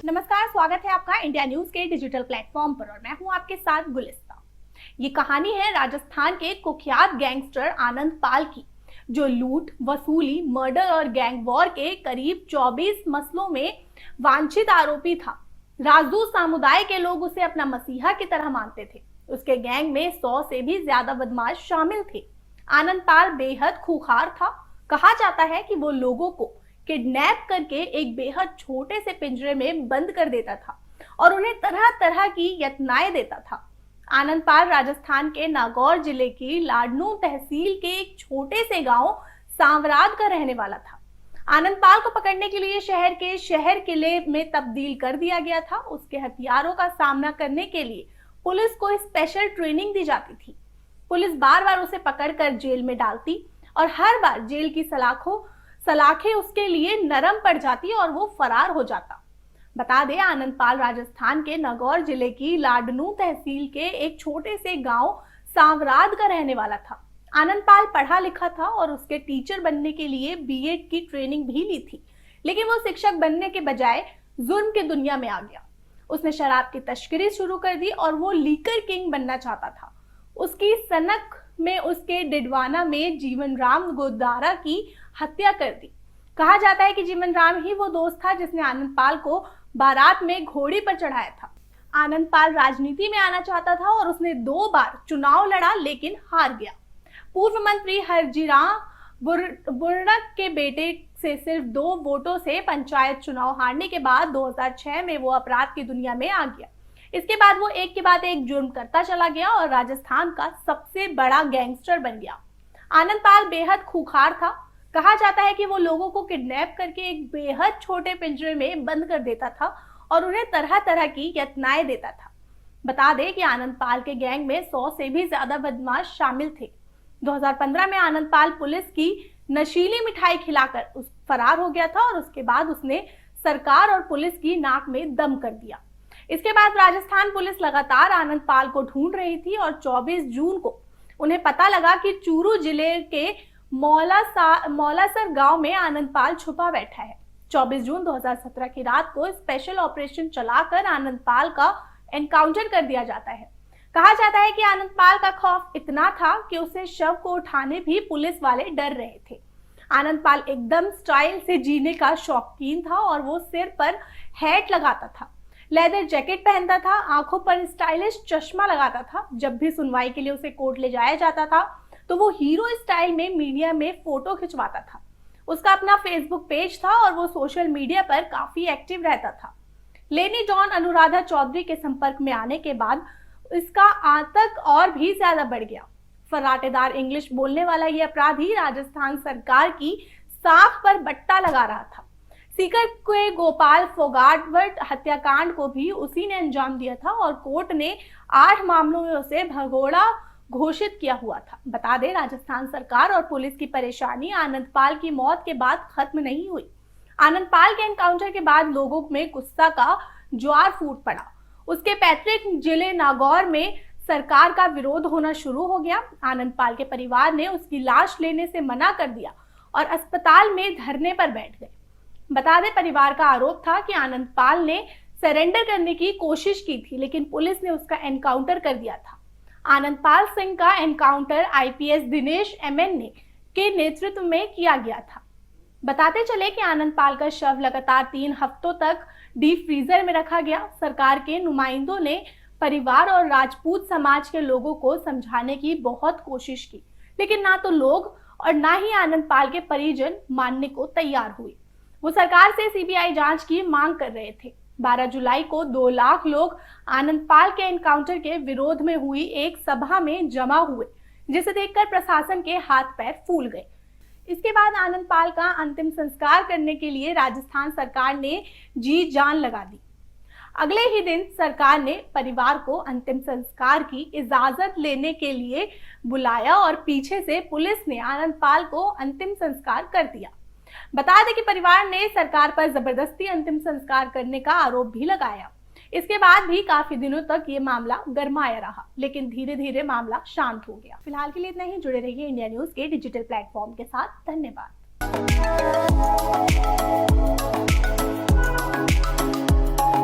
नमस्कार, स्वागत है आपका इंडिया न्यूज के डिजिटल प्लेटफॉर्म पर और मैं हूं आपके साथ गुलिस्ता। ये कहानी है राजस्थान के कुख्यात गैंगस्टर आनंद पाल की, जो लूट, वसूली, मर्डर और गैंग वॉर के करीब 24 मसलों में वांछित आरोपी था। राजदूत समुदाय के लोग उसे अपना मसीहा की तरह मानते थे। उसके गैंग में 100 से भी ज्यादा बदमाश शामिल थे। आनंद पाल बेहद खूंखार था। कहा जाता है कि वो लोगों को किडनैप करके एक बेहद छोटे से पिंजरे में बंद कर देता था और उन्हें तरह तरह की यातनाएं देता था। आनंद पाल राजस्थान के नागौर जिले की लाडनू तहसील के एक छोटे से गांव सांवराद का रहने वाला था। आनंद पाल को पकड़ने के लिए शहर के शहर किले में तब्दील कर दिया गया था। उसके हथियारों का सामना करने के लिए पुलिस को स्पेशल ट्रेनिंग दी जाती थी। पुलिस बार बार उसे पकड़कर जेल में डालती और हर बार जेल की सलाखें उसके लिए नरम पड़ जाती और वो फरार हो जाता। बता दें, आनंद पाल राजस्थान के नागौर जिले की लाडनू तहसील के एक छोटे से गांव सांवराद का रहने वाला था। आनंद पाल पढ़ा लिखा था और उसके टीचर बनने के लिए बीएड की ट्रेनिंग भी ली थी, लेकिन वो शिक्षक बनने के बजाय जुर्म की दुनिया में आ गया। उसने शराब की तस्करी शुरू कर दी और वो लीकर किंग बनना चाहता था। उसकी सनक में उसके डिडवाना में जीवन राम गोदारा की हत्या कर दी। कहा जाता है कि जीवन राम ही वो दोस्त था जिसने आनंद पाल को बारात में घोड़ी पर चढ़ाया था। आनंद पाल राजनीति में आना चाहता था और उसने 2 बार चुनाव लड़ा, लेकिन हार गया। पूर्व मंत्री हरजीराम बुर्णक के बेटे से सिर्फ 2 वोटों से पंचायत चुनाव हारने के बाद 2006 में वो अपराध की दुनिया में आ गया। इसके बाद वो एक के बाद एक जुर्म करता चला गया और राजस्थान का सबसे बड़ा गैंगस्टर बन गया। आनंद पाल बेहद खूंखार था। कहा जाता है कि वो लोगों को किडनैप करके एक बेहद छोटे पिंजरे में बंद कर देता था और उन्हें तरह तरह की यातनाएं देता था। बता दें कि आनंद पाल के गैंग में 100 से भी ज्यादा बदमाश शामिल थे। 2015 में आनंद पाल पुलिस की नशीली मिठाई खिलाकर फरार हो गया था और उसके बाद उसने सरकार और पुलिस की नाक में दम कर दिया। इसके बाद राजस्थान पुलिस लगातार आनंद पाल को ढूंढ रही थी और 24 जून को उन्हें पता लगा कि चूरू जिले के मौलासर गांव में आनंद पाल छुपा बैठा है। 24 जून 2017 की रात को स्पेशल ऑपरेशन चलाकर आनंद पाल का एनकाउंटर कर दिया जाता है। कहा जाता है कि आनंद पाल का खौफ इतना था कि उसे शव को उठाने भी पुलिस वाले डर रहे थे। आनंद पाल एकदम स्टाइल से जीने का शौकीन था और वो सिर पर हैट लगाता था, लेदर जैकेट पहनता था, आंखों पर स्टाइलिश चश्मा लगाता था। जब भी सुनवाई के लिए उसे कोर्ट ले जाया जाता था तो वो हीरो स्टाइल में मीडिया में फोटो खिंचवाता था। उसका अपना फेसबुक पेज था और वो सोशल मीडिया पर काफी एक्टिव रहता था। लेनी डॉन अनुराधा चौधरी के संपर्क में आने के बाद इसका आतंक और भी ज्यादा बढ़ गया। फर्राटेदार इंग्लिश बोलने वाला ये अपराधी राजस्थान सरकार की साख पर बट्टा लगा रहा था। सीकर के गोपाल फोगाटवर्ट हत्याकांड को भी उसी ने अंजाम दिया था और कोर्ट ने 8 मामलों में उसे भगोड़ा घोषित किया हुआ था। बता दें, राजस्थान सरकार और पुलिस की परेशानी आनंद पाल की मौत के बाद खत्म नहीं हुई। आनंद पाल के एनकाउंटर के बाद लोगों में गुस्सा का ज्वार फूट पड़ा। उसके पैतृक जिले नागौर में सरकार का विरोध होना शुरू हो गया। आनंद पाल के परिवार ने उसकी लाश लेने से मना कर दिया और अस्पताल में धरने पर बैठ गए। बता दें, परिवार का आरोप था कि आनंद पाल ने सरेंडर करने की कोशिश की थी, लेकिन पुलिस ने उसका एनकाउंटर कर दिया था। आनंद पाल सिंह का एनकाउंटर आईपीएस दिनेश एमएन के नेतृत्व में किया गया था। बताते चले कि आनंद पाल का शव लगातार 3 हफ्तों तक डीप फ्रीजर में रखा गया। सरकार के नुमाइंदों ने परिवार और राजपूत समाज के लोगों को समझाने की बहुत कोशिश की, लेकिन ना तो लोग और ना ही आनंद पाल के परिजन मानने को तैयार हुए। वो सरकार से सीबीआई जांच की मांग कर रहे थे। 12 जुलाई को 2 लाख लोग आनंद पाल के एनकाउंटर के विरोध में हुई एक सभा में जमा हुए, जिसे देखकर प्रशासन के हाथ पैर फूल गए। इसके बाद आनंद पाल का अंतिम संस्कार करने के लिए राजस्थान सरकार ने जी जान लगा दी। अगले ही दिन सरकार ने परिवार को अंतिम संस्कार की इजाजत लेने के लिए बुलाया और पीछे से पुलिस ने आनंद पाल को अंतिम संस्कार कर दिया। बता दें कि परिवार ने सरकार पर जबरदस्ती अंतिम संस्कार करने का आरोप भी लगाया। इसके बाद भी काफी दिनों तक ये मामला गरमाया रहा, लेकिन धीरे धीरे मामला शांत हो गया। फिलहाल के लिए इतना ही। जुड़े रहिए इंडिया न्यूज के डिजिटल प्लेटफॉर्म के साथ। धन्यवाद।